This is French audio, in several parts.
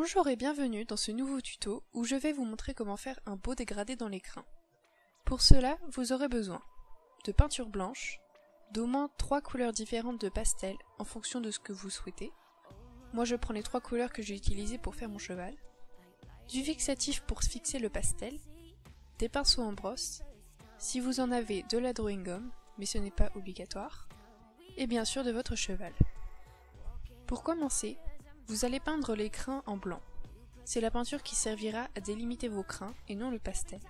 Bonjour et bienvenue dans ce nouveau tuto où je vais vous montrer comment faire un beau dégradé dans les crins. Pour cela, vous aurez besoin de peinture blanche, d'au moins 3 couleurs différentes de pastel en fonction de ce que vous souhaitez. Moi je prends les 3 couleurs que j'ai utilisées pour faire mon cheval, du fixatif pour fixer le pastel, des pinceaux en brosse, si vous en avez de la drawing gum, mais ce n'est pas obligatoire, et bien sûr de votre cheval. Pour commencer, vous allez peindre les crins en blanc. C'est la peinture qui servira à délimiter vos crins et non le pastel.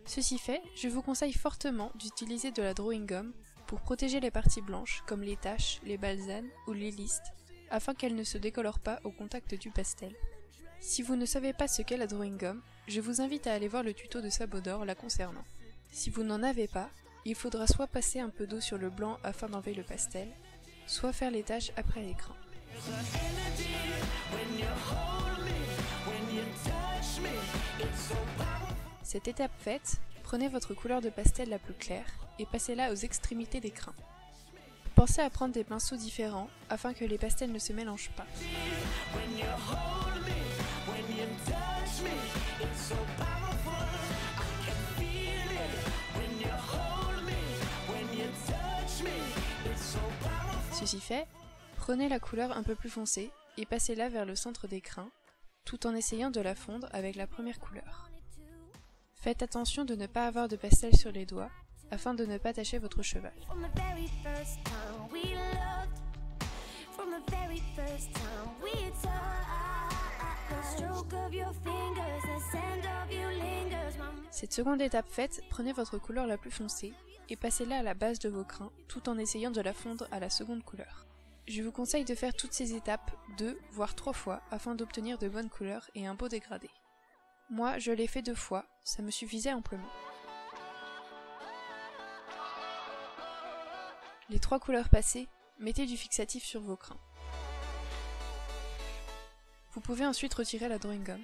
Ceci fait, je vous conseille fortement d'utiliser de la drawing gum pour protéger les parties blanches comme les taches, les balsanes ou les listes, afin qu'elles ne se décolorent pas au contact du pastel. Si vous ne savez pas ce qu'est la drawing gum, je vous invite à aller voir le tuto de Sabodor la concernant. Si vous n'en avez pas, il faudra soit passer un peu d'eau sur le blanc afin d'enlever le pastel, soit faire les taches après les crins. Cette étape faite, prenez votre couleur de pastel la plus claire et passez-la aux extrémités des crins. Pensez à prendre des pinceaux différents afin que les pastels ne se mélangent pas. Ceci fait, prenez la couleur un peu plus foncée et passez-la vers le centre des crins, tout en essayant de la fondre avec la première couleur. Faites attention de ne pas avoir de pastel sur les doigts, afin de ne pas tacher votre cheval. Cette seconde étape faite, prenez votre couleur la plus foncée et passez-la à la base de vos crins, tout en essayant de la fondre à la seconde couleur. Je vous conseille de faire toutes ces étapes 2 voire 3 fois afin d'obtenir de bonnes couleurs et un beau dégradé. Moi, je l'ai fait 2 fois, ça me suffisait amplement. Les 3 couleurs passées, mettez du fixatif sur vos crins. Vous pouvez ensuite retirer la drawing gum.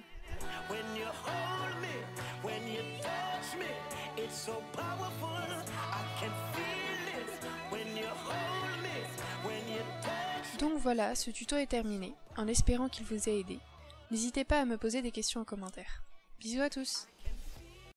Donc voilà, ce tuto est terminé, en espérant qu'il vous ait aidé. N'hésitez pas à me poser des questions en commentaire. Bisous à tous!